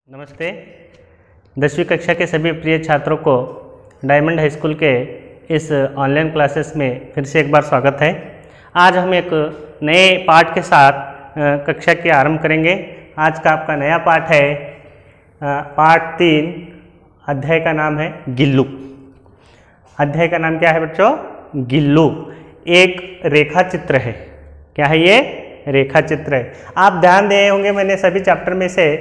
नमस्ते। 10वीं कक्षा के सभी प्रिय छात्रों को डायमंड हाई स्कूल के इस ऑनलाइन क्लासेस में फिर से एक बार स्वागत है। आज हम एक नए पाठ के साथ कक्षा की आरंभ करेंगे। आज का आपका नया पाठ है पाठ 3। अध्याय का नाम है गिल्लू। अध्याय का नाम क्या है बच्चों? गिल्लू। एक रेखा चित्र है। क्या है ये? रेखा चित्र है। आप ध्यान दे होंगे, मैंने सभी चैप्टर में से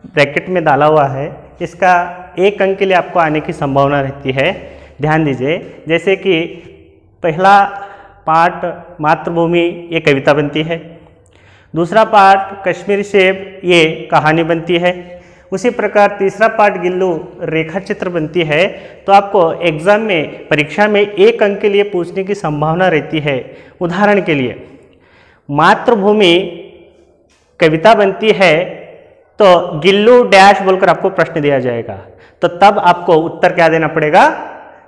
ब्रैकेट में डाला हुआ है। इसका 1 अंक के लिए आपको आने की संभावना रहती है। ध्यान दीजिए, जैसे कि पहला पाठ मातृभूमि, ये कविता बनती है। दूसरा पाठ कश्मीरी सेब, ये कहानी बनती है। उसी प्रकार तीसरा पाठ गिल्लू रेखा चित्र बनती है। तो आपको एग्जाम में, परीक्षा में 1 अंक के लिए पूछने की संभावना रहती है। उदाहरण के लिए मातृभूमि कविता बनती है तो गिल्लू डैश बोलकर आपको प्रश्न दिया जाएगा, तो तब आपको उत्तर क्या देना पड़ेगा?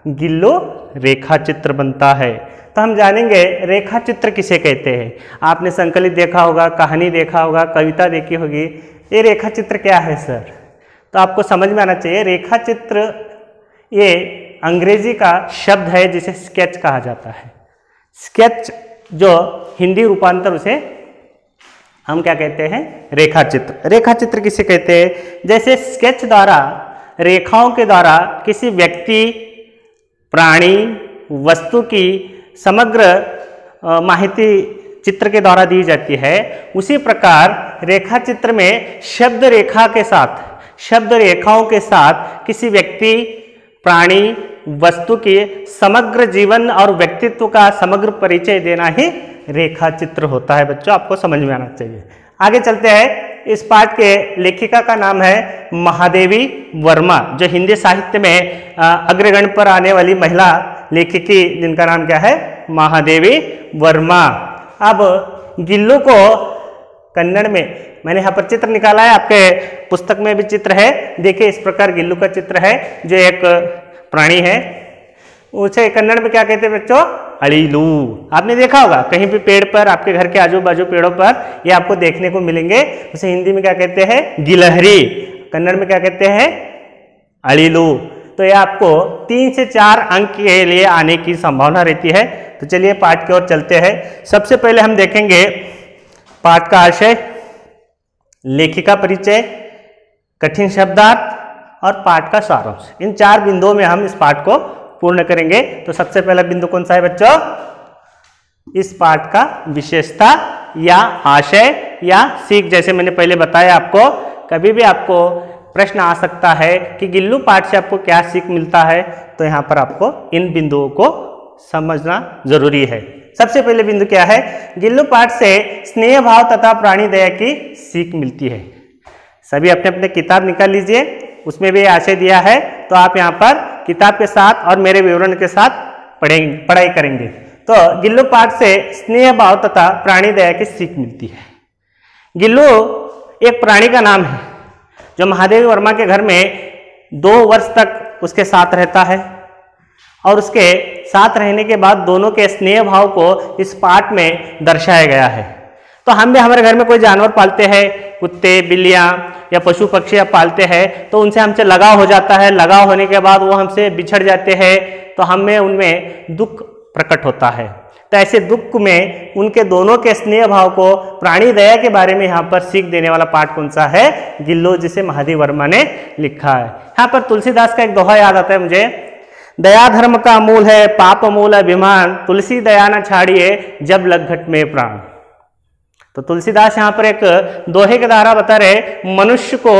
गिल्लू रेखा चित्र बनता है। तो हम जानेंगे रेखा चित्र किसे कहते हैं। आपने संकलित देखा होगा, कहानी देखा होगा, कविता देखी होगी। ये रेखा चित्र क्या है सर? तो आपको समझ में आना चाहिए। रेखा चित्र ये अंग्रेजी का शब्द है जिसे स्केच कहा जाता है। स्केच जो हिंदी रूपांतर, उसे हम क्या कहते हैं? रेखा चित्र। रेखा चित्र किसे कहते हैं? जैसे स्केच द्वारा, रेखाओं के द्वारा किसी व्यक्ति, प्राणी, वस्तु की समग्र माहिती चित्र के द्वारा दी जाती है, उसी प्रकार रेखा चित्र में शब्द रेखा के साथ, शब्द रेखाओं के साथ किसी व्यक्ति, प्राणी, वस्तु की समग्र जीवन और व्यक्तित्व का समग्र परिचय देना ही रेखा चित्र होता है। बच्चों, आपको समझ में आना चाहिए। आगे चलते हैं। इस पाठ के लेखिका का नाम है महादेवी वर्मा, जो हिंदी साहित्य में अग्रगण्य पर आने वाली महिला लेखिकी, जिनका नाम क्या है? महादेवी वर्मा। अब गिल्लू को कन्नड़ में, मैंने यहाँ पर चित्र निकाला है, आपके पुस्तक में भी चित्र है। देखिए, इस प्रकार गिल्लू का चित्र है, जो एक प्राणी है। उसे कन्नड़ में क्या कहते हैं बच्चों? अड़ीलू। आपने देखा होगा कहीं भी पेड़ पर, आपके घर के आजू बाजू पेड़ों पर ये आपको देखने को मिलेंगे। उसे हिंदी में क्या कहते हैं? गिलहरी। कन्नड़ में क्या कहते हैं? अड़ीलू। तो ये आपको 3 से 4 अंक के लिए आने की संभावना रहती है। तो चलिए पाठ की ओर चलते हैं। सबसे पहले हम देखेंगे पाठ का आशय, लेखिका परिचय, कठिन शब्दार्थ और पाठ का सारांश। इन 4 बिंदुओं में हम इस पाठ को पूर्ण करेंगे। तो सबसे पहला बिंदु कौन सा है बच्चों? इस पाठ का विशेषता या आशय या सीख। जैसे मैंने पहले बताया आपको, कभी भी आपको प्रश्न आ सकता है कि गिल्लू पाठ से आपको क्या सीख मिलता है, तो यहाँ पर आपको इन बिंदुओं को समझना जरूरी है। सबसे पहले बिंदु क्या है? गिल्लू पाठ से स्नेह भाव तथा प्राणी दया की सीख मिलती है। सभी अपने अपने किताब निकाल लीजिए, उसमें भी आशय दिया है। तो आप यहाँ पर किताब के साथ और मेरे विवरण के साथ पढ़ाई करेंगे। तो गिल्लू पाठ से स्नेह भाव तथा प्राणी दया की सीख मिलती है। गिल्लू एक प्राणी का नाम है जो महादेवी वर्मा के घर में 2 वर्ष तक उसके साथ रहता है, और उसके साथ रहने के बाद दोनों के स्नेह भाव को इस पाठ में दर्शाया गया है। तो हम भी हमारे घर में कोई जानवर पालते हैं, कुत्ते, बिल्लियाँ या पशु पक्षी पालते हैं, तो उनसे हमसे लगाव हो जाता है। लगाव होने के बाद वो हमसे बिछड़ जाते हैं, तो हमें उनमें दुख प्रकट होता है। तो ऐसे दुख में उनके दोनों के स्नेह भाव को, प्राणी दया के बारे में यहाँ पर सीख देने वाला पाठ कौन सा है? गिल्लू, जिसे महादेवी वर्मा ने लिखा है। यहाँ पर तुलसीदास का एक दोहा याद आता है मुझे। दया धर्म का मूल है, पाप मूल अभिमान, तुलसी दया न छाड़िए जब लग घट में प्राण। तो तुलसीदास यहाँ पर एक दोहे के द्वारा बता रहे, मनुष्य को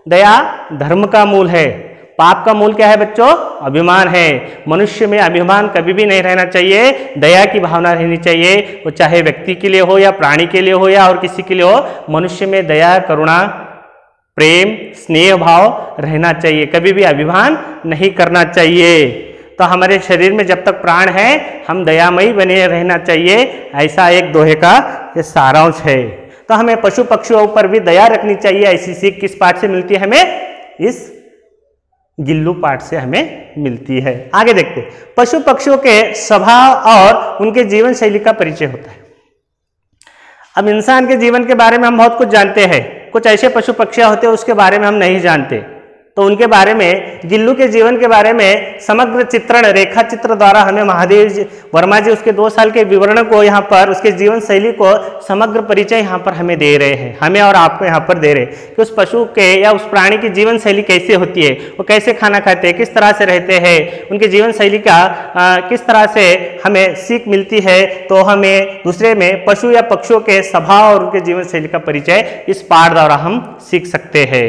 दया धर्म का मूल है, पाप का मूल क्या है बच्चों? अभिमान है। मनुष्य में अभिमान कभी भी नहीं रहना चाहिए, दया की भावना रहनी चाहिए। वो चाहे व्यक्ति के लिए हो या प्राणी के लिए हो या और किसी के लिए हो, मनुष्य में दया, करुणा, प्रेम, स्नेह भाव रहना चाहिए। कभी भी अभिमान नहीं करना चाहिए। तो हमारे शरीर में जब तक प्राण है, हम दयामयी बने रहना चाहिए। ऐसा एक दोहे का ये सारांश है। तो हमें पशु पक्षियों पर भी दया रखनी चाहिए। ऐसी सीख किस पाठ से मिलती है हमें? इस गिल्लू पाठ से हमें मिलती है। आगे देखते हैं। पशु पक्षियों के स्वभाव और उनके जीवन शैली का परिचय होता है। अब इंसान के जीवन के बारे में हम बहुत कुछ जानते हैं। कुछ ऐसे पशु पक्षियाँ होते हैं उसके बारे में हम नहीं जानते, तो उनके बारे में, गिल्लू के जीवन के बारे में समग्र चित्रण रेखा चित्र द्वारा हमें महादेव वर्मा जी उसके 2 साल के विवरण को यहाँ पर, उसके जीवन शैली को समग्र परिचय यहाँ पर हमें दे रहे हैं, हमें और आपको यहाँ पर दे रहे हैं कि उस पशु के या उस प्राणी की जीवन शैली कैसे होती है, वो कैसे खाना खाते हैं, किस तरह से रहते हैं, उनके जीवन शैली का किस तरह से हमें सीख मिलती है। तो हमें दूसरे में पशु या पक्षियों के स्वभाव और उनके जीवन शैली का परिचय इस पाठ द्वारा हम सीख सकते हैं।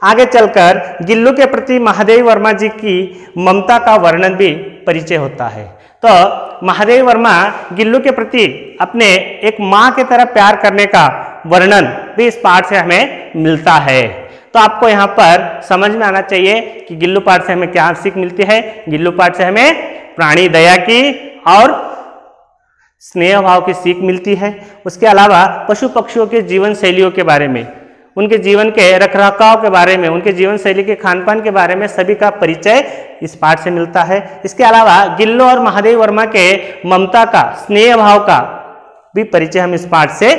आगे चलकर गिल्लू के प्रति महादेव वर्मा जी की ममता का वर्णन भी परिचय होता है। तो महादेव वर्मा गिल्लू के प्रति अपने एक माँ की तरह प्यार करने का वर्णन भी इस पाठ से हमें मिलता है। तो आपको यहाँ पर समझ में आना चाहिए कि गिल्लू पाठ से हमें क्या सीख मिलती है। गिल्लू पाठ से हमें प्राणी दया की और स्नेह भाव की सीख मिलती है। उसके अलावा पशु पक्षियों के जीवन शैलियों के बारे में, उनके जीवन के रखरखाव के बारे में, उनके जीवन शैली के खान पान के बारे में सभी का परिचय इस पाठ से मिलता है। इसके अलावा गिल्लू और महादेव वर्मा के ममता का, स्नेह भाव का भी परिचय हम इस पाठ से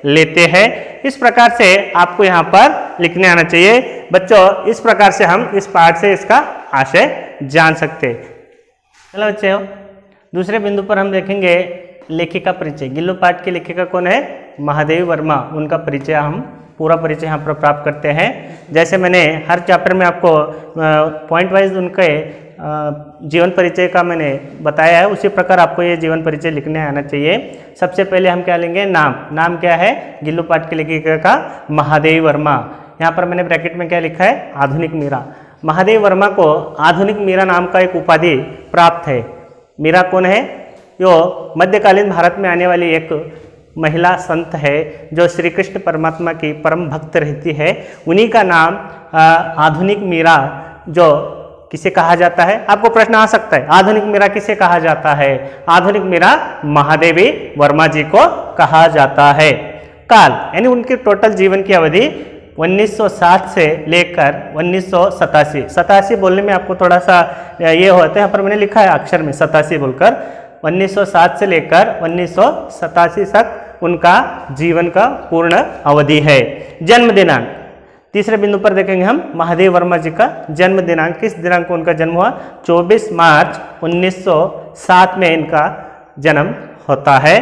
लेते हैं। इस प्रकार से आपको यहाँ पर लिखने आना चाहिए बच्चों। इस प्रकार से हम इस पाठ से इसका आशय जान सकते हैं। चलो बच्चों, दूसरे बिंदु पर हम देखेंगे लेखिका परिचय। गिल्लू पाठ की लेखिका कौन है? महादेव वर्मा। उनका परिचय हम पूरा परिचय यहाँ पर प्राप्त करते हैं। जैसे मैंने हर चैप्टर में आपको पॉइंट वाइज उनके जीवन परिचय का मैंने बताया है, उसी प्रकार आपको ये जीवन परिचय लिखने आना चाहिए। सबसे पहले हम क्या लेंगे? नाम। नाम क्या है गिल्लू पाठ के लेखिका का? महादेव वर्मा। यहाँ पर मैंने ब्रैकेट में क्या लिखा है? आधुनिक मीरा। महादेव वर्मा को आधुनिक मीरा नाम का एक उपाधि प्राप्त है। मीरा कौन है? यो मध्यकालीन भारत में आने वाली एक महिला संत है जो श्री कृष्ण परमात्मा की परम भक्त रहती है। उन्हीं का नाम आधुनिक मीरा जो किसे कहा जाता है? आपको प्रश्न आ सकता है, आधुनिक मीरा किसे कहा जाता है? आधुनिक मीरा महादेवी वर्मा जी को कहा जाता है। काल यानी उनके टोटल जीवन की अवधि 1960 से लेकर 1987। 87 बोलने में आपको थोड़ा सा ये होता है, यहाँ पर मैंने लिखा है अक्षर में 87 बोलकर। 1907 से लेकर 1987 तक उनका जीवन का पूर्ण अवधि है। जन्म दिनांक, तीसरे बिंदु पर देखेंगे हम महादेव वर्मा जी का जन्म दिनांक। किस दिनांक को उनका जन्म हुआ? 24 मार्च 1907 में इनका जन्म होता है।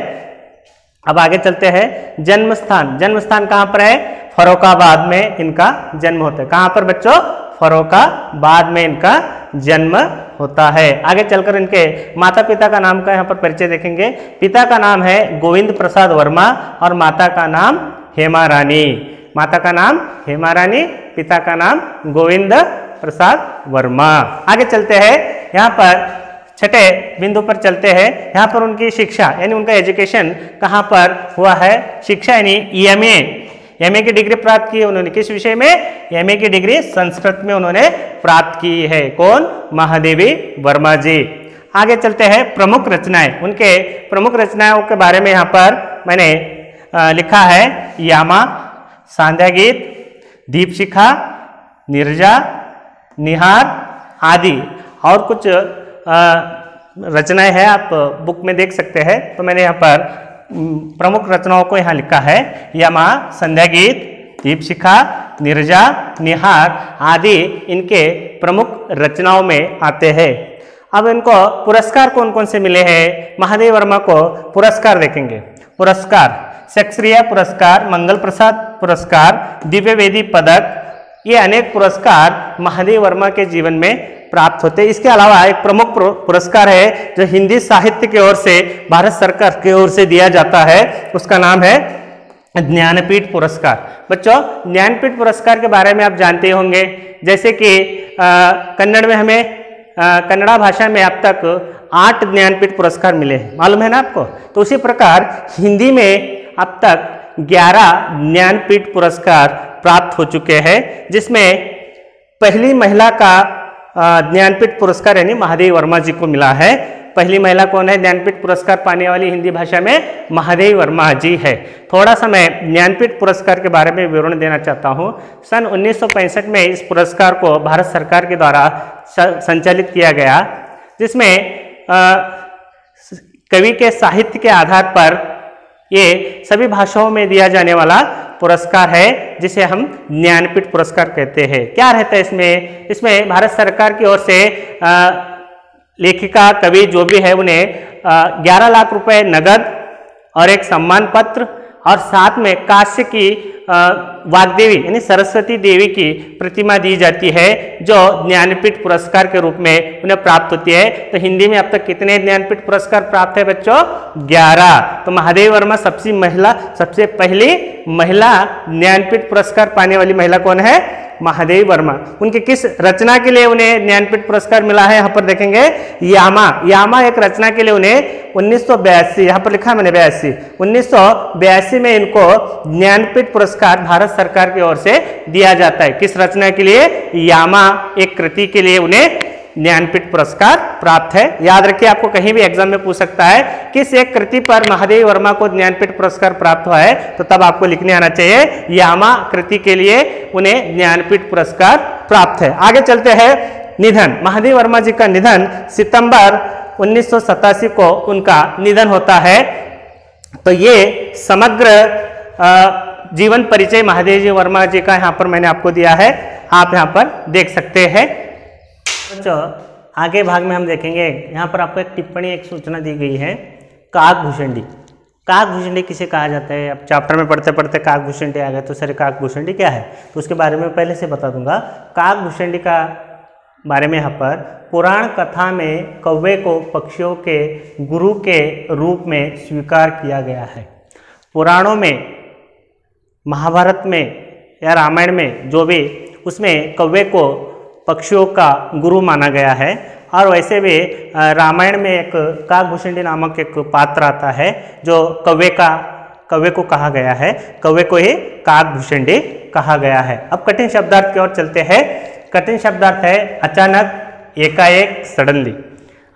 अब आगे चलते हैं। जन्म स्थान। जन्म स्थान कहाँ पर है? फर्रुखाबाद में इनका जन्म होता है। कहाँ पर बच्चों? फर्रुखाबाद में इनका जन्म होता है। आगे चलकर इनके माता पिता का नाम का यहाँ पर परिचय देखेंगे। पिता का नाम है गोविंद प्रसाद वर्मा और माता का नाम हेमा रानी। माता का नाम हेमा रानी, पिता का नाम गोविंद प्रसाद वर्मा। आगे चलते हैं, यहाँ पर छठे बिंदु पर चलते हैं। यहाँ पर उनकी शिक्षा यानी उनका एजुकेशन कहाँ पर हुआ है? शिक्षा यानी एमए की डिग्री प्राप्त की है उन्होंने। किस विषय में? एमए की डिग्री संस्कृत में उन्होंने प्राप्त की है। कौन? महादेवी वर्मा जी। आगे चलते हैं प्रमुख रचनाएं। उनके प्रमुख रचनाओं के बारे में यहाँ पर मैंने लिखा है। यामा, सांध्या गीत, दीपशिखा, नीरजा, निहार आदि और कुछ रचनाएं हैं, आप बुक में देख सकते हैं। तो मैंने यहाँ पर प्रमुख रचनाओं को यहाँ लिखा है। यमा, संध्या गीत, दीपशिखा, नीरजा, निहार आदि इनके प्रमुख रचनाओं में आते हैं। अब इनको पुरस्कार कौन कौन से मिले हैं? महादेव वर्मा को पुरस्कार देखेंगे। पुरस्कार क्षेत्रीय पुरस्कार, मंगल प्रसाद पुरस्कार, दिव्य वेदी पदक, ये अनेक पुरस्कार महादेव वर्मा के जीवन में प्राप्त होते हैं। इसके अलावा एक प्रमुख पुरस्कार है जो हिंदी साहित्य की ओर से भारत सरकार की ओर से दिया जाता है, उसका नाम है ज्ञानपीठ पुरस्कार। बच्चों, ज्ञानपीठ पुरस्कार के बारे में आप जानते होंगे। जैसे कि कन्नड़ में हमें कन्नड़ा भाषा में अब तक 8 ज्ञानपीठ पुरस्कार मिले हैं, मालूम है ना आपको? तो उसी प्रकार हिंदी में अब तक 11 ज्ञानपीठ पुरस्कार प्राप्त हो चुके हैं, जिसमें पहली महिला का ज्ञानपीठ पुरस्कार यानी महादेव वर्मा जी को मिला है। पहली महिला कौन है ज्ञानपीठ पुरस्कार पाने वाली हिंदी भाषा में? महादेव वर्मा जी है। थोड़ा सा मैं ज्ञानपीठ पुरस्कार के बारे में विवरण देना चाहता हूँ। सन 1965 में इस पुरस्कार को भारत सरकार के द्वारा संचालित किया गया, जिसमें कवि के साहित्य के आधार पर ये सभी भाषाओं में दिया जाने वाला पुरस्कार है जिसे हम ज्ञानपीठ पुरस्कार कहते हैं। क्या रहता है इसमें? इसमें भारत सरकार की ओर से लेखिका कवि जो भी है उन्हें 11 लाख रुपए नगद और एक सम्मान पत्र और साथ में काश्य की वाग्देवी यानी सरस्वती देवी की प्रतिमा दी जाती है जो ज्ञानपीठ पुरस्कार के रूप में उन्हें प्राप्त होती है। तो हिंदी में अब तक कितने ज्ञानपीठ पुरस्कार प्राप्त है बच्चों? 11। तो महादेवी वर्मा सबसे पहली महिला ज्ञानपीठ पुरस्कार पाने वाली महिला कौन है? महादेवी वर्मा। उनके किस रचना के लिए उन्हें ज्ञानपीठ पुरस्कार मिला है? यहाँ पर देखेंगे यामा एक रचना के लिए उन्हें 1982, यहाँ पर लिखा है मैंने 1982 में इनको ज्ञानपीठ पुरस्कार भारत सरकार की ओर से दिया जाता है। किस रचना के लिए? यामा एक कृति के लिए उन्हें ज्ञानपीठ पुरस्कार प्राप्त है। याद रखिए, आपको कहीं भी एग्जाम में पूछ सकता है किस एक कृति पर महादेवी वर्मा को ज्ञानपीठ पुरस्कार प्राप्त हुआ है, तो तब आपको लिखने आना चाहिए यामा कृति के लिए उन्हें ज्ञानपीठ पुरस्कार प्राप्त है। आगे चलते हैं। निधन, महादेवी वर्मा जी का निधन सितंबर 1987 को उनका निधन होता है। तो ये समग्र जीवन परिचय महादेवी जी वर्मा जी का यहाँ पर मैंने आपको दिया है, आप यहाँ पर देख सकते हैं। बच्चों आगे भाग में हम देखेंगे, यहाँ पर आपको एक टिप्पणी, एक सूचना दी गई है काकभूषणी। काकभूषणी किसे कहा जाता है? अब चैप्टर में पढ़ते पढ़ते काकभूषणी आ गए तो सर काकभूषणी क्या है, तो उसके बारे में पहले से बता दूंगा। काकभूषणी का बारे में यहाँ पर पुराण कथा में कौवे को पक्षियों के गुरु के रूप में स्वीकार किया गया है। पुराणों में, महाभारत में या रामायण में जो भी, उसमें कौवे को पक्षियों का गुरु माना गया है। और वैसे भी रामायण में एक काकभूषणी नामक एक पात्र आता है जो कौवे को कहा गया है, कौवे को ही काकभूषणी कहा गया है। अब कठिन शब्दार्थ की ओर चलते हैं। कठिन शब्दार्थ है अचानक, एकाएक, सडनली।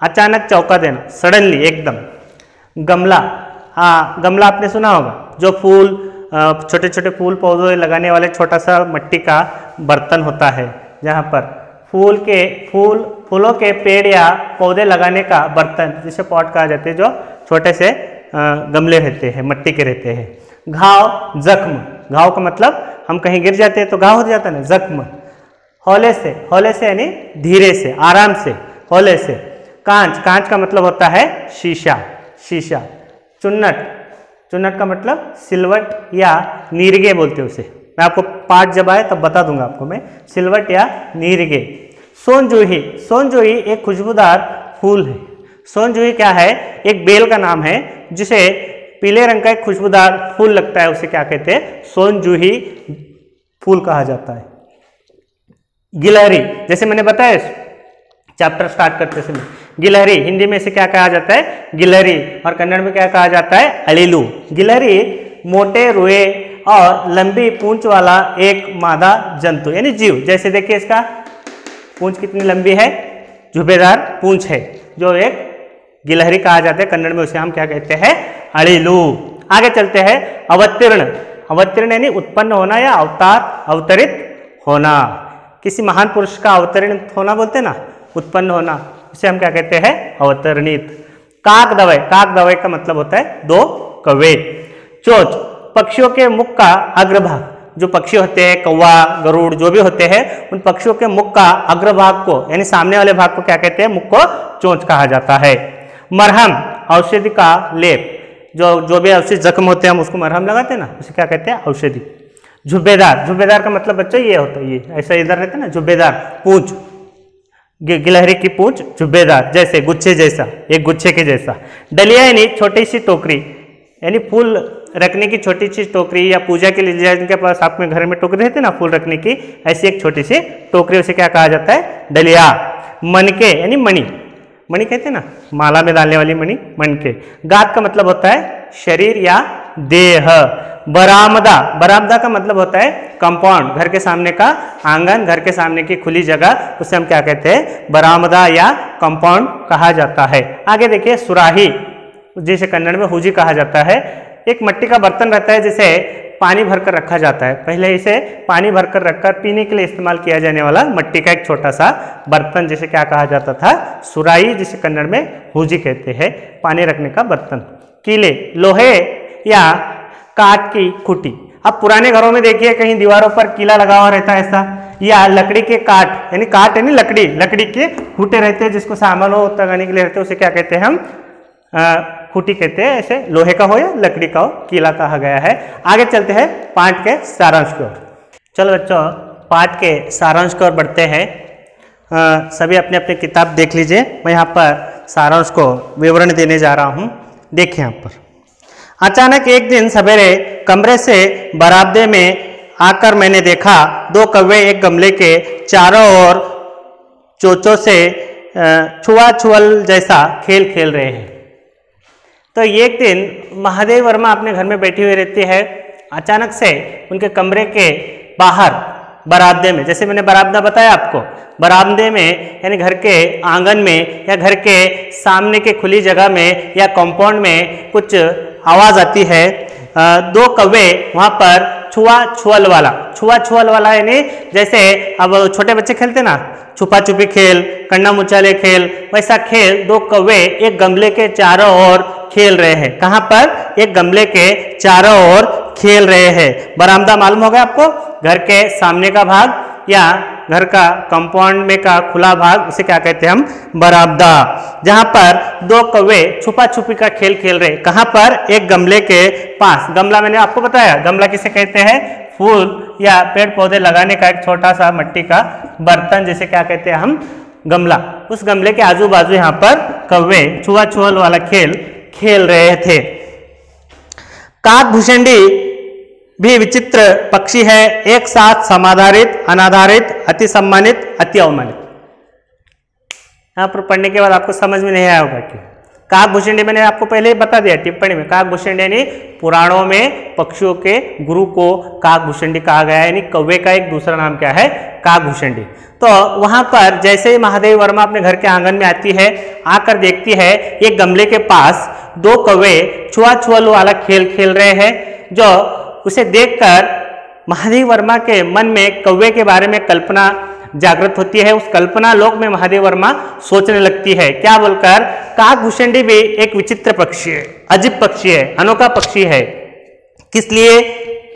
अचानक चौंका देना, सडनली एकदम। गमला, गमला आपने सुना होगा, जो फूल, छोटे छोटे फूल पौधे लगाने वाले छोटा सा मिट्टी का बर्तन होता है, जहाँ पर फूलों के पेड़ या पौधे लगाने का बर्तन जिसे पॉट कहा जाता है, जो छोटे से गमले रहते हैं, मिट्टी के रहते हैं। घाव, जख्म, घाव का मतलब हम कहीं गिर जाते हैं तो घाव हो जाता है ना, जख्म। हौले से यानी धीरे से, आराम से, हौले से। कांच का मतलब होता है शीशा। चुन्नट का मतलब सिलवट या नीरगे बोलते हैं उसे। मैं आपको पाठ जब आए तब बता दूंगा आपको मैं, सिलवट या नीरगे। सोनजूही एक खुशबूदार फूल है। सोनजूही क्या है? एक बेल का नाम है जिसे पीले रंग का एक खुशबूदार फूल लगता है, उसे क्या कहते हैं? सोनजूही फूल कहा जाता है। गिलहरी, जैसे मैंने बताया चैप्टर स्टार्ट करते समय, गिलहरी हिंदी में इसे क्या कहा जाता है? गिलहरी। और कन्नड़ में क्या कहा जाता है? अलीलू। गिलहरी मोटे रुए और लंबी पूंछ वाला एक मादा जंतु यानी जीव। जैसे देखिए इसका पूंछ कितनी लंबी है, झुब्बेदार पूंछ है, जो एक गिलहरी कहा जाता है। कन्नड़ में उसे हम क्या कहते हैं? अलीलू। आगे चलते हैं। अवतीर्ण यानी उत्पन्न होना या अवतरित होना। किसी महान पुरुष का अवतरित होना बोलते हैं ना, उत्पन्न होना, उसे हम क्या कहते हैं? अवतरणित। काक दवय का मतलब होता है दो कौवे। चोंच, पक्षियों के मुख का अग्रभाग। जो पक्षी होते हैं, कौवा, गरुड़, जो भी होते हैं, उन पक्षियों के मुख का अग्रभाग को यानी सामने वाले भाग को क्या कहते हैं? मुख को चोंच कहा जाता है। मरहम, औषधि का लेप। जो भी औषधि जख्म होते हैं हम उसको मरहम लगाते हैं ना, उसे क्या कहते हैं? औषधि। झुब्बेदार का मतलब बच्चों ये होता है, ये ऐसा इधर रहता है ना, झुब्बेदार पूंछ। गिलहरी की पूंछ झुब्बेदार, जैसे गुच्छे जैसा, एक गुच्छे के जैसा। डलिया यानी छोटी सी टोकरी, यानी फूल रखने की छोटी सी टोकरी, या पूजा के लिए जिनके पास आपके घर में टोकरी रहती है ना फूल रखने की, ऐसी एक छोटी सी टोकरी, उसे क्या कहा जाता है? डलिया। मनके यानी मणि कहते हैं ना, माला में डालने वाली मणि, मनके। गात का मतलब होता है शरीर या देह। बरामदा का मतलब होता है कंपाउंड, घर के सामने का आंगन, घर के सामने की खुली जगह, उसे हम क्या कहते हैं? बरामदा या कंपाउंड कहा जाता है। आगे देखिए सुराही, जिसे कन्नड़ में हुजी कहा जाता है। एक मिट्टी का बर्तन रहता है जिसे पानी भरकर रखा जाता है। पहले इसे पानी भरकर रखकर पीने के लिए इस्तेमाल किया जाने वाला मिट्टी का एक छोटा सा बर्तन, जिसे क्या कहा जाता था? सुराही, जिसे कन्नड़ में हुजी कहते हैं, पानी रखने का बर्तन। कीले, लोहे या काठ की खुटी। अब पुराने घरों में देखिए कहीं दीवारों पर कीला लगा हुआ रहता है ऐसा, या लकड़ी के काट यानी लकड़ी के खूटे रहते हैं जिसको सामान हो तगाने के लिए रहते हैं, उसे क्या कहते हैं हम खूटी कहते हैं। ऐसे लोहे का हो या लकड़ी का हो, कीला कहा गया है। आगे चलते हैं पाठ के सारांश की ओर। चलो बच्चों पाठ के सारांश की ओर बढ़ते हैं। सभी अपने अपने किताब देख लीजिए, मैं यहाँ पर सारांश को विवरण देने जा रहा हूँ। देखिए यहाँ पर, अचानक एक दिन सवेरे कमरे से बरामदे में आकर मैंने देखा 2 कौवे एक गमले के चारों ओर चोंचों से छुआ-छुअल जैसा खेल खेल रहे हैं। तो एक दिन महादेव वर्मा अपने घर में बैठी हुई रहती है। अचानक से उनके कमरे के बाहर बरामदे में, जैसे मैंने बरामदा बताया आपको, बरामदे में यानी घर के आंगन में या घर के सामने के खुली जगह में या कंपाउंड में कुछ आवाज आती है। 2 कौवे वहां पर छुआ-छुअल वाला यानी जैसे अब छोटे बच्चे खेलते ना, छुपा छुपी खेल, कंडा मुचाले खेल, वैसा खेल 2 कौवे एक गमले के चारों ओर खेल रहे हैं। कहाँ पर? एक गमले के चारों ओर खेल रहे हैं। बरामदा मालूम होगा आपको, घर के सामने का भाग या घर का कंपाउंड में का खुला भाग, उसे क्या कहते हैं हम? बरामदा। जहां पर 2 कौवे छुपा छुपी का खेल खेल रहे। कहां पर? एक गमले के पास। गमला मैंने आपको बताया, गमला किसे कहते हैं? फूल या पेड़ पौधे लगाने का एक छोटा सा मिट्टी का बर्तन, जिसे क्या कहते हैं हम? गमला। उस गमले के आजू बाजू यहाँ पर कौवे छुआ-छुअल वाला खेल खेल रहे थे। काक भुषंडी भी विचित्र पक्षी है, एक साथ समाधारित, अनाधारित, अति सम्मानित, अति अवमानित। यहाँ पर पढ़ने के बाद आपको समझ में नहीं आया होगा कि काक भुषंडी मैंने आपको पहले ही बता दिया टिप्पणी में। काक भुषंडी यानी पुराणों में पक्षियों के गुरु को काक भुषंडी कहा गया है, यानी कौवे का एक दूसरा नाम क्या है? काक भुषंडी। तो वहां पर जैसे ही महादेव वर्मा अपने घर के आंगन में आती है, आकर देखती है एक गमले के पास 2 कौवे छुआ-छुअल वाला खेल खेल रहे हैं। जो उसे देखकर महादेव वर्मा के मन में कौवे के बारे में कल्पना जागृत होती है। उस कल्पना लोक में महादेव वर्मा सोचने लगती है, क्या बोलकर? काक भुषंडी भी एक विचित्र पक्षी है, अजीब पक्षी है, अनोखा पक्षी है। किस लिए,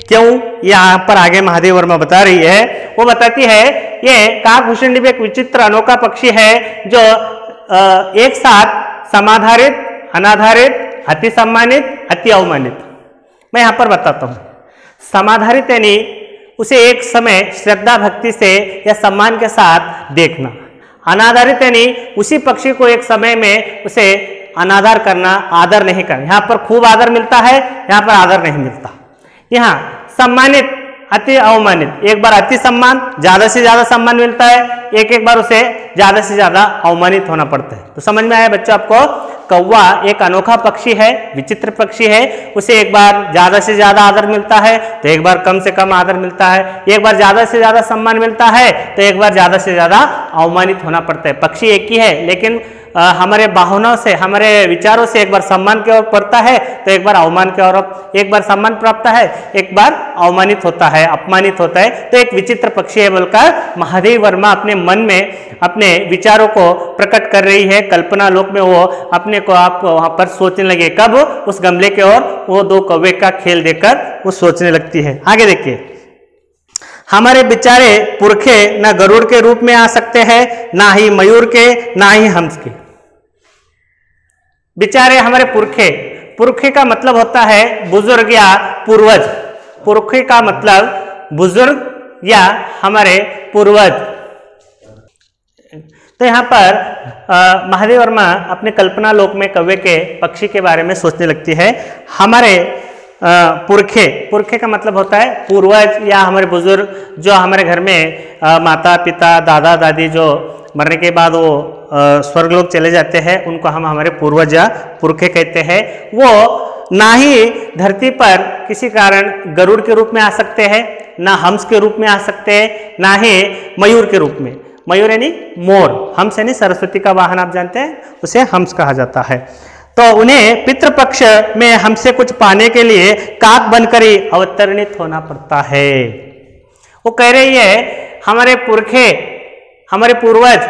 क्यों, यहाँ पर आगे महादेव वर्मा बता रही है। वो बताती है ये काक भुषंडी भी एक विचित्र अनोखा पक्षी है जो एक साथ समाधारित, अनाधारित, अति सम्मानित, अति अवमानित। मैं यहाँ पर बताता हूँ। समाधारित यानी उसे एक समय श्रद्धा भक्ति से या सम्मान के साथ देखना। अनाधारित यानी उसी पक्षी को एक समय में उसे अनादर करना, आदर नहीं करना। यहाँ पर खूब आदर मिलता है, यहाँ पर आदर नहीं मिलता। यहाँ सम्मानित, अति अवमानित। एक बार अति सम्मान, ज्यादा से ज्यादा सम्मान मिलता है, एक बार उसे ज्यादा से ज्यादा अवमानित होना पड़ता है। तो समझ में आया बच्चों आपको? कौवा एक अनोखा पक्षी है, विचित्र पक्षी है। उसे एक बार ज्यादा से ज्यादा आदर मिलता है तो एक बार कम से कम आदर मिलता है, एक बार ज्यादा से ज्यादा सम्मान मिलता है तो एक बार ज्यादा से ज्यादा अवमानित होना पड़ता है। पक्षी एक ही है, लेकिन हमारे भावनाओं से, हमारे विचारों से एक बार सम्मान की ओर पड़ता है तो एक बार अवमान की ओर, एक बार सम्मान प्राप्त है, एक बार अवमानित होता है, अपमानित होता है। तो एक विचित्र पक्षी है बोलकर महादेव वर्मा अपने मन में अपने विचारों को प्रकट कर रही है। कल्पना लोक में वो अपने को आप वहां पर सोचने लगे। कब? उस गमले के ओर वो 2 कौवे का खेल देखकर वो सोचने लगती है। आगे देखिए, हमारे बेचारे पुरखे न गरुड़ के रूप में आ सकते हैं, ना ही मयूर के, ना ही हंस के। बेचारे हमारे पुरखे, पुरखे का मतलब होता है बुजुर्ग या पूर्वज। पुरखे का मतलब बुजुर्ग या हमारे पूर्वज। तो यहाँ पर महादेव वर्मा अपने कल्पना लोक में कौवे के पक्षी के बारे में सोचने लगती है। हमारे पुरखे, पुरखे का मतलब होता है पूर्वज या हमारे बुजुर्ग, जो हमारे घर में माता पिता दादा दादी जो मरने के बाद वो स्वर्गलोक चले जाते हैं, उनको हम हमारे पूर्वज या पुरखे कहते हैं। वो ना ही धरती पर किसी कारण गरुड़ के रूप में आ सकते हैं, ना हंस के रूप में आ सकते हैं, ना ही मयूर के रूप में। मयूर यानी मोर, हंस यानी सरस्वती का वाहन, आप जानते हैं, उसे हंस कहा जाता है। तो उन्हें पितृपक्ष में हमसे कुछ पाने के लिए काक बनकर ही अवतरणित होना पड़ता है। वो कह रही है हमारे पुरखे, हमारे पूर्वज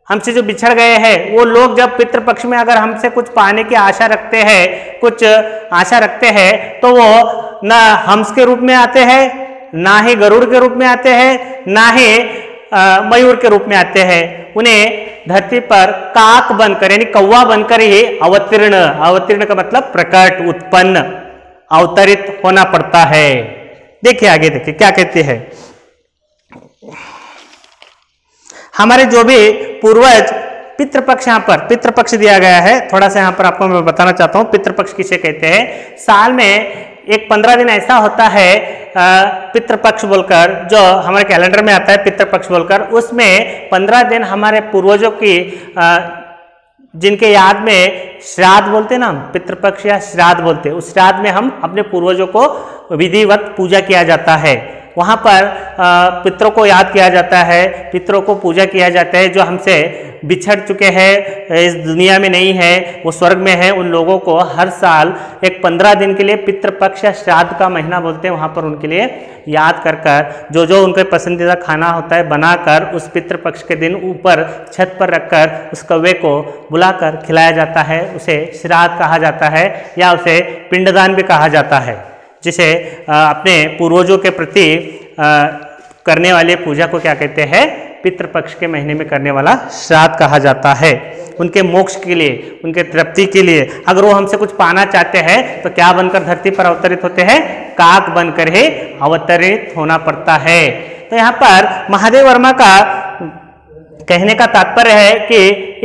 हमसे जो बिछड़ गए हैं, वो लोग जब पितृपक्ष में अगर हमसे कुछ पाने की आशा रखते हैं, कुछ आशा रखते हैं, तो वो ना हंस के रूप में आते हैं, ना ही गरुड़ के रूप में आते हैं, ना ही मयूर के रूप में आते हैं। उन्हें धरती पर काक बनकर यानी कौवा बनकर ही अवतीर्ण का मतलब प्रकट, उत्पन्न, अवतरित होना पड़ता है। देखिए आगे देखिए क्या कहते हैं। हमारे जो भी पूर्वज पितृपक्ष, यहाँ पर पितृपक्ष दिया गया है, थोड़ा सा यहाँ पर आपको मैं बताना चाहता हूँ पितृपक्ष किसे कहते हैं। साल में एक 15 दिन ऐसा होता है पितृपक्ष बोलकर, जो हमारे कैलेंडर में आता है पितृपक्ष बोलकर, उसमें 15 दिन हमारे पूर्वजों की जिनके याद में श्राद्ध बोलते ना, हम पितृपक्ष या श्राद्ध बोलते, उस श्राद्ध में हम अपने पूर्वजों को विधिवत पूजा किया जाता है। वहाँ पर पितरों को याद किया जाता है, पितरों को पूजा किया जाता है, जो हमसे बिछड़ चुके हैं, इस दुनिया में नहीं है, वो स्वर्ग में है। उन लोगों को हर साल एक 15 दिन के लिए पितृपक्ष या श्राद्ध का महीना बोलते हैं, वहाँ पर उनके लिए याद कर जो जो उनके पसंदीदा खाना होता है बनाकर उस पितृपक्ष के दिन ऊपर छत पर रखकर उस कौवे को बुलाकर खिलाया जाता है। उसे श्राद्ध कहा जाता है या उसे पिंडदान भी कहा जाता है, जिसे अपने पूर्वजों के प्रति करने वाले पूजा को क्या कहते हैं, पितृपक्ष के महीने में करने वाला श्राद्ध कहा जाता है। उनके मोक्ष के लिए, उनके तृप्ति के लिए, अगर वो हमसे कुछ पाना चाहते हैं तो क्या बनकर धरती पर अवतरित होते हैं, काक बनकर ही अवतरित होना पड़ता है। तो यहाँ पर महादेव वर्मा का कहने का तात्पर्य है कि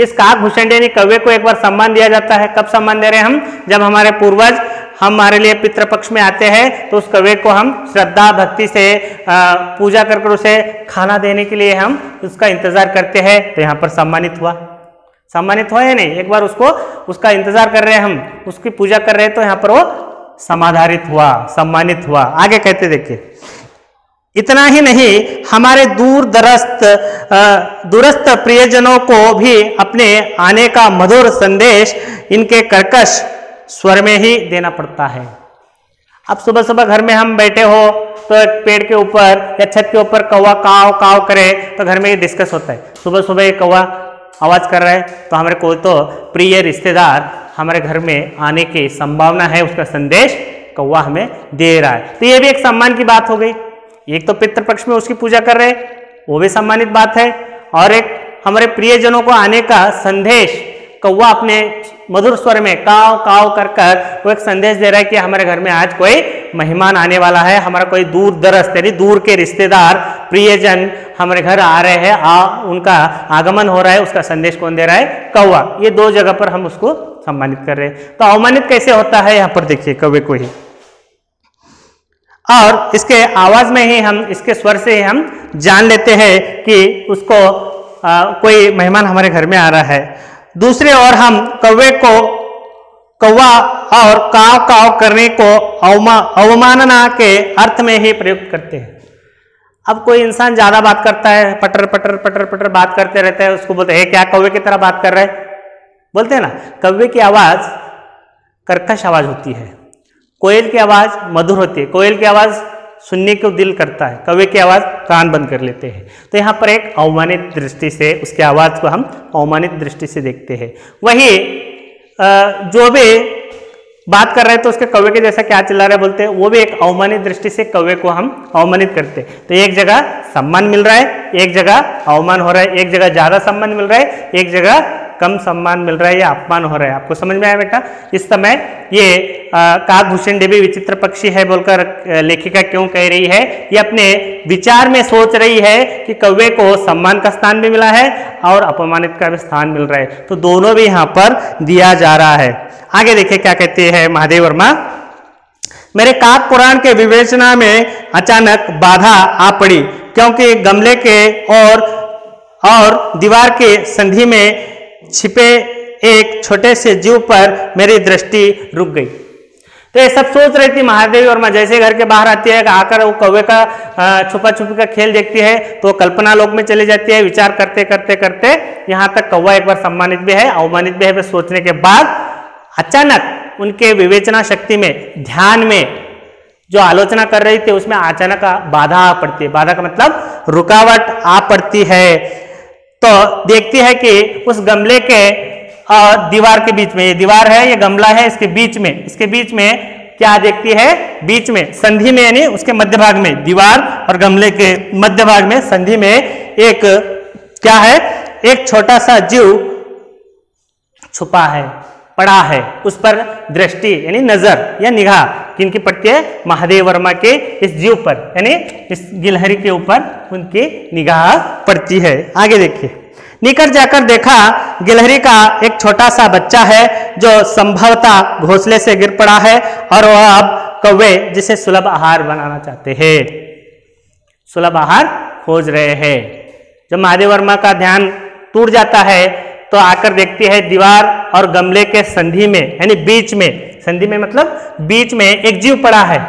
इस काक भूषण यानी कौवे को एक बार सम्मान दिया जाता है। कब सम्मान दे रहे हैं हम, जब हमारे पूर्वज हमारे लिए पितृपक्ष में आते हैं तो उस कौवे को हम श्रद्धा भक्ति से पूजा कर उसे खाना देने के लिए हम उसका इंतजार करते हैं। तो यहाँ पर सम्मानित हुआ या नहीं, एक बार उसका इंतजार कर रहे हैं हम, उसकी पूजा कर रहे हैं, तो यहाँ पर वो समाधारित हुआ, सम्मानित हुआ। आगे कहते देखिए, इतना ही नहीं हमारे दूरस्थ प्रियजनों को भी अपने आने का मधुर संदेश इनके कर्कश स्वर में ही देना पड़ता है। अब सुबह सुबह घर में हम बैठे हो तो एक पेड़ के ऊपर या छत के ऊपर कौवा काव काव करे तो घर में ये डिस्कस होता है, सुबह सुबह ये कौवा आवाज कर रहा है तो हमारे कोई तो प्रिय रिश्तेदार हमारे घर में आने की संभावना है, उसका संदेश कौवा हमें दे रहा है। तो ये भी एक सम्मान की बात हो गई। एक तो पितृपक्ष में उसकी पूजा कर रहे, वो भी सम्मानित बात है, और एक हमारे प्रियजनों को आने का संदेश कौवा अपने मधुर स्वर में काव काव कर वो एक संदेश दे रहा है कि हमारे घर में आज कोई मेहमान आने वाला है, हमारा कोई दूर दराज यानी दूर के रिश्तेदार प्रियजन हमारे घर आ रहे हैं, उनका आगमन हो रहा है। उसका संदेश कौन दे रहा है, कौवा। ये दो जगह पर हम उसको सम्मानित कर रहे हैं। तो अवमानित कैसे होता है, यहाँ पर देखिए कौवे को ही, और इसके आवाज में ही हम, इसके स्वर से ही हम जान लेते हैं कि उसको कोई मेहमान हमारे घर में आ रहा है। दूसरे ओर हम कौवे को कौवा और काव काव करने को अवमानना के अर्थ में ही प्रयुक्त करते हैं। अब कोई इंसान ज्यादा बात करता है, पटर पटर पटर पटर बात करते रहता है, उसको बोलते हैं क्या कौवे की तरह बात कर रहे है, बोलते हैं ना। कौवे की आवाज कर्कश आवाज होती है, कोयल की आवाज मधुर होती है, कोयल की आवाज सुनने को दिल करता है, कौवे की आवाज कान बंद कर लेते हैं। तो यहाँ पर एक अवमानित दृष्टि से उसकी आवाज को हम अवमानित दृष्टि से देखते हैं। वही जो भी बात कर रहे हैं तो उसके कौवे के जैसा क्या चिल्ला रहे बोलते हैं, वो भी एक अवमानित दृष्टि से कौवे को हम अवमानित करते हैं। तो एक जगह सम्मान मिल रहा है, एक जगह अवमान हो रहा है, एक जगह ज्यादा सम्मान मिल रहा है, एक जगह कम सम्मान मिल रहा है या अपमान हो रहा है। आपको समझ में आया बेटा। इस समय ये काकभूषण देवी विचित्र पक्षी है बोलकर लेखिका क्यों कह रही है, ये अपने विचार में सोच रही है कि कौवे को सम्मान का स्थान भी मिला है और अपमानित का भी स्थान मिल रहा है, तो दोनों भी यहाँ पर दिया जा रहा है। आगे देखिए क्या कहते हैं महादेव वर्मा, मेरे काक पुराण के विवेचना में अचानक बाधा आ पड़ी, क्योंकि गमले के और दीवार के संधि में छिपे एक छोटे से जीव पर मेरी दृष्टि रुक गई। तो ये सब सोच रही थी महादेवी वर्मा, जैसे घर के बाहर आती है आकर वो कौवे का छुपा छुपी का खेल देखती है तो कल्पना लोक में चली जाती है। विचार करते करते करते यहाँ तक कौवा एक बार सम्मानित भी है, अवमानित भी है। सोचने के बाद अचानक उनके विवेचना शक्ति में, ध्यान में जो आलोचना कर रही थी उसमें अचानक बाधा आ पड़ती है। बाधा का मतलब रुकावट आ पड़ती है। तो देखती है कि उस गमले के दीवार के बीच में, ये दीवार है, ये गमला है, इसके बीच में क्या देखती है, बीच में संधि में यानी उसके मध्य भाग में, दीवार और गमले के मध्य भाग में संधि में एक क्या है, एक छोटा सा जीव छुपा है, पड़ा है। उस पर दृष्टि यानी नजर या निगाह किनकी पड़ती है, महादेव वर्मा के इस जीव पर यानी इस गिलहरी के ऊपर उनकी निगाह पड़ती है। आगे देखिए, निकट जाकर देखा गिलहरी का एक छोटा सा बच्चा है जो संभवतः घोंसले से गिर पड़ा है और वह अब कौवे जिसे सुलभ आहार बनाना चाहते हैं, सुलभ आहार खोज रहे हैं। जब महादेव वर्मा का ध्यान टूट जाता है तो आकर देखती है दीवार और गमले के संधि में यानी बीच में, संधि में मतलब बीच में एक जीव पड़ा है,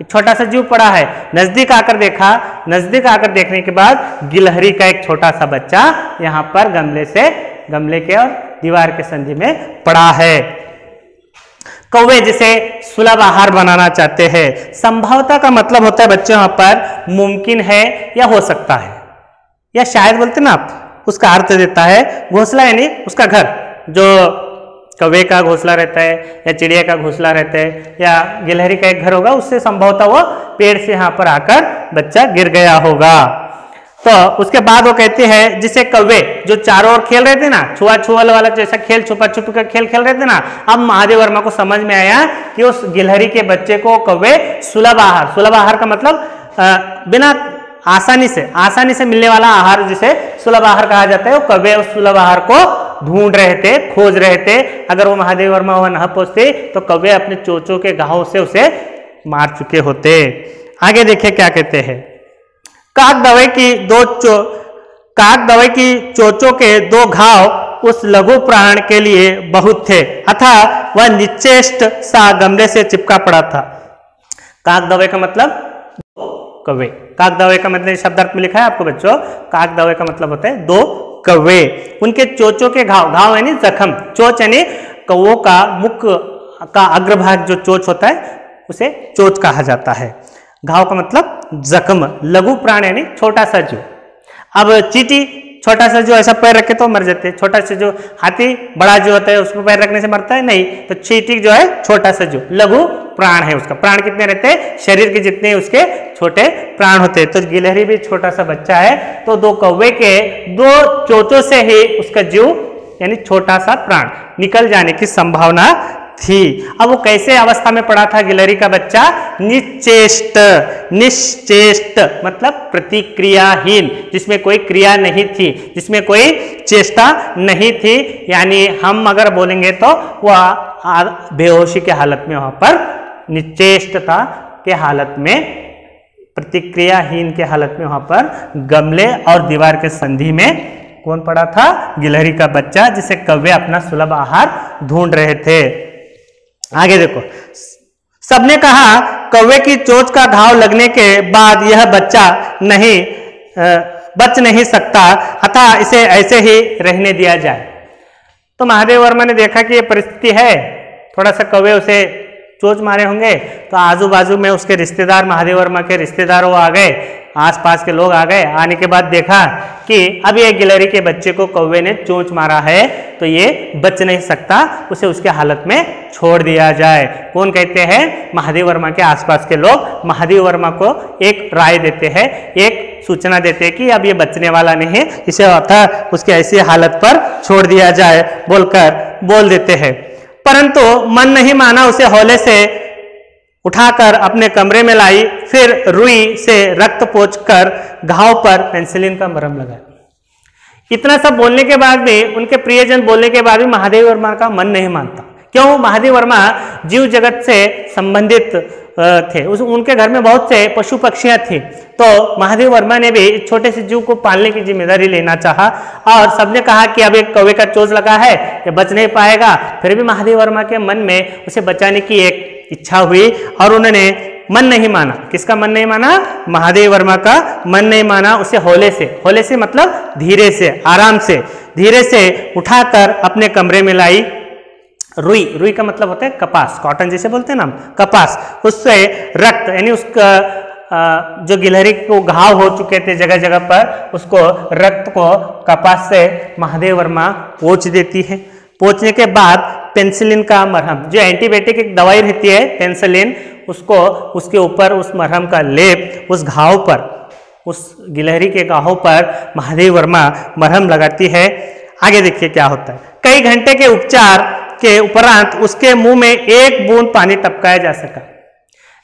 एक छोटा सा जीव पड़ा है। नजदीक आकर देखा, नजदीक आकर देखने के बाद गिलहरी का एक छोटा सा बच्चा यहाँ पर गमले के और दीवार के संधि में पड़ा है। कौवे जिसे सुलभ आहार बनाना चाहते हैं। संभवतः का मतलब होता है बच्चों यहाँ पर मुमकिन है या हो सकता है या शायद बोलते ना आप, उसका अर्थ देता है। घोंसला यानी उसका घर, जो कौवे का घोंसला रहता है या चिड़िया का घोंसला रहता है या गिलहरी का एक घर होगा, उससे संभवतः वो पेड़ से यहाँ पर आकर बच्चा गिर गया होगा। तो उसके बाद वो कहते हैं जिसे कौवे जो चारों ओर खेल रहे थे ना, छुआ छुआ वाला जैसा खेल, छुपा छुपी का खेल खेल रहे थे ना, अब महादेव वर्मा को समझ में आया कि उस गिलहरी के बच्चे को कौवे सुलभ आहार का मतलब बिना आसानी से मिलने वाला आहार जिसे सुलभ आहार कहा जाता है, वो कौवे उस सुलभ आहार को ढूंढ रहे थे, खोज रहे थे। अगर वो महादेव वर्मा वहां न पहुंचते तो कौवे अपने चोंचों के घावों से उसे मार चुके होते। आगे देखिए क्या कहते हैं, काक दवाई की चोंचों के 2 घाव उस लघु प्राण के लिए बहुत थे, अतः वह निश्चेष्ट सा गमले से चिपका पड़ा था। काक दवाई का मतलब कौवे, काक दवाई का मतलब शब्दार्थ में लिखा है आपको बच्चों, काक दवाई का मतलब होता है 2 कौवे। उनके चोंचों के घाव यानी जख्म, चोंच यानी कौवों का मुख का अग्रभाग जो चोंच होता है उसे चोंच कहा जाता है। घाव का मतलब जख्म, लघु प्राण यानी छोटा सा जीव। अब चींटी छोटा सा जो ऐसा पैर रखे तो मर जाते हैं, छोटा सा जो हाथी बड़ा जो होता है उसमें पैर रखने से मरता है नहीं, तो चींटी जो है छोटा सा जो लघु प्राण है, उसका प्राण कितने रहते हैं, शरीर के जितने उसके छोटे प्राण होते हैं। तो गिलहरी भी छोटा सा बच्चा है, तो 2 कौवे के 2 चोंचों से ही उसका जीव यानी छोटा सा प्राण निकल जाने की संभावना थी। अब वो कैसे अवस्था में पड़ा था गिलहरी का बच्चा, निश्चेष्ट मतलब प्रतिक्रियाहीन, जिसमें कोई क्रिया नहीं थी, जिसमें कोई चेष्टा नहीं थी। यानी हम अगर बोलेंगे तो वह बेहोशी के हालत में वहां पर, निश्चेष्टता के हालत में, प्रतिक्रियाहीन के हालत में वहां पर गमले और दीवार के संधि में कौन पड़ा था, गिलहरी का बच्चा, जिसे कौवे अपना सुलभ आहार ढूंढ रहे थे। आगे देखो, सबने कहा कौवे की चोंच का घाव लगने के बाद यह बच्चा बच नहीं सकता, अतः इसे ऐसे ही रहने दिया जाए। तो महादेव वर्मा ने देखा कि यह परिस्थिति है, थोड़ा सा कौवे उसे चोंच मारे होंगे, तो आजू बाजू में उसके रिश्तेदार, महादेव वर्मा के रिश्तेदार वो आ गए, आसपास के लोग आ गए। आने के बाद देखा कि अब ये गिलहरी के बच्चे को कौवे ने चोंच मारा है तो ये बच नहीं सकता, उसे उसके हालत में छोड़ दिया जाए। कौन कहते हैं, महादेव वर्मा के आसपास के लोग महादेव वर्मा को एक राय देते हैं, एक सूचना देते हैं कि अब ये बचने वाला नहीं है, इसे अतः उसकी ऐसी हालत पर छोड़ दिया जाए बोल देते हैं। परंतु मन नहीं माना, उसे हौले से उठाकर अपने कमरे में लाई, फिर रुई से रक्त पोंछकर घाव पर पेंसिलिन का मरहम लगाया। इतना सब बोलने के बाद भी, उनके प्रियजन बोलने के बाद भी महादेव वर्मा का मन नहीं मानता। क्यों, महादेव वर्मा जीव जगत से संबंधित थे, उनके घर में बहुत से पशु पक्षियां थी, तो महादेव वर्मा ने भी छोटे से जीव को पालने की जिम्मेदारी लेना चाहा। और सबने कहा कि अब एक कौवे का चोंच लगा है, ये बच नहीं पाएगा, फिर भी महादेव वर्मा के मन में उसे बचाने की एक इच्छा हुई और उन्होंने मन नहीं माना। किसका मन नहीं माना, महादेव वर्मा का मन नहीं माना। उसे हौले से मतलब धीरे से, आराम से, धीरे से उठाकर अपने कमरे में लाई। रुई का मतलब होता है कपास, कॉटन जैसे बोलते हैं ना हम, कपास, उससे रक्त यानी उसका जो गिलहरी को घाव हो चुके थे जगह जगह पर, उसको रक्त को कपास से महादेव वर्मा पोंछ देती है। पोंछने के बाद पेनिसिलिन का मरहम, जो एंटीबायोटिक एक दवाई रहती है पेनिसिलिन, उसको उसके ऊपर उस मरहम का लेप उस घाव पर, उस गिलहरी के घाव पर महादेव वर्मा मरहम लगाती है। आगे देखिए क्या होता है। कई घंटे के उपचार के उपरांत उसके मुंह में एक बूंद पानी टपकाया जा सका।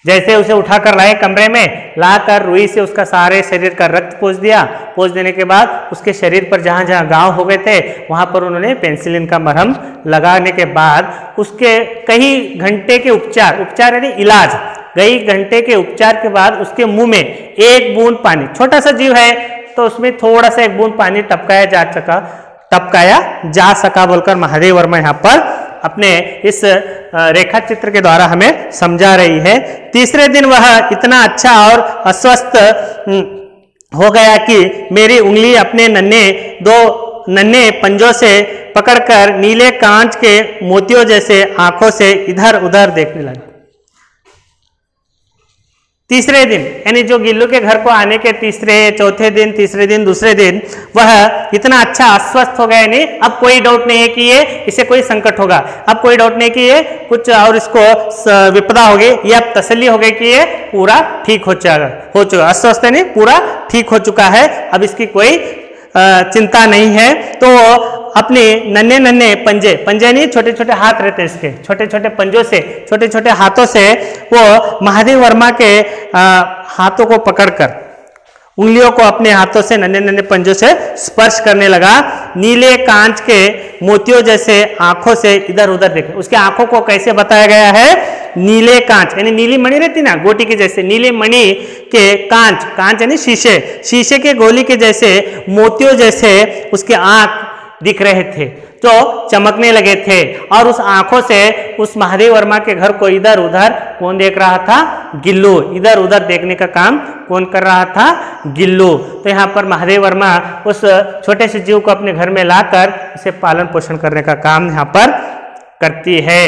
जैसे उसे उठाकर लाए कमरे में, लाकर रुई से उसका सारे शरीर का रक्त पोंछ दिया। पोंछ देने के बाद उसके शरीर पर जहाँ जहाँ घाव हो गए थे वहाँ पर उन्होंने पेनिसिलिन का मरहम लगाने के बाद उसके कई घंटे के उपचार यानी इलाज, कई घंटे के उपचार के बाद उसके मुंह में एक बूंद पानी, छोटा सा जीव है तो उसमें थोड़ा सा एक बूंद पानी टपकाया जा सका बोलकर महादेव वर्मा यहाँ पर अपने इस रेखा चित्र के द्वारा हमें समझा रही है। तीसरे दिन वह इतना अच्छा और अस्वस्थ हो गया कि मेरी उंगली अपने नन्हे पंजों से पकड़कर नीले कांच के मोतियों जैसे आंखों से इधर उधर देखने लगा। तीसरे दिन यानी जो गिल्लू के घर को आने के चौथे दिन, तीसरे दिन, दूसरे दिन वह इतना अच्छा अस्वस्थ हो गया, यानी अब कोई डाउट नहीं है कि ये इसे कोई संकट होगा, अब कोई डाउट नहीं कि ये कुछ और इसको विपदा होगी, ये अब तसल्ली हो गई कि ये पूरा ठीक हो चुका, अस्वस्थ नहीं पूरा ठीक हो चुका है, अब इसकी कोई चिंता नहीं है। तो अपने नन्हे पंजे नहीं, छोटे छोटे हाथ रहते हैं इसके, छोटे छोटे पंजों से, छोटे छोटे हाथों से वो महादेव वर्मा के हाथों को पकड़कर, उंगलियों को अपने हाथों से नन्हे पंजों से स्पर्श करने लगा। नीले कांच के मोतियों जैसे आंखों से इधर उधर देखे। उसके आंखों को कैसे बताया गया है? नीले कांच यानी नीली मणि रहती ना गोटी के जैसे, नीली मणि के कांच यानी शीशे के गोली के जैसे, मोतियों जैसे उसके आंख दिख रहे थे, तो चमकने लगे थे। और उस आंखों से उस महादेव वर्मा के घर को इधर उधर कौन देख रहा था? गिल्लू। इधर उधर देखने का काम कौन कर रहा था? गिल्लू। तो यहाँ पर महादेव वर्मा उस छोटे से जीव को अपने घर में लाकर इसे पालन पोषण करने का काम यहाँ पर करती है।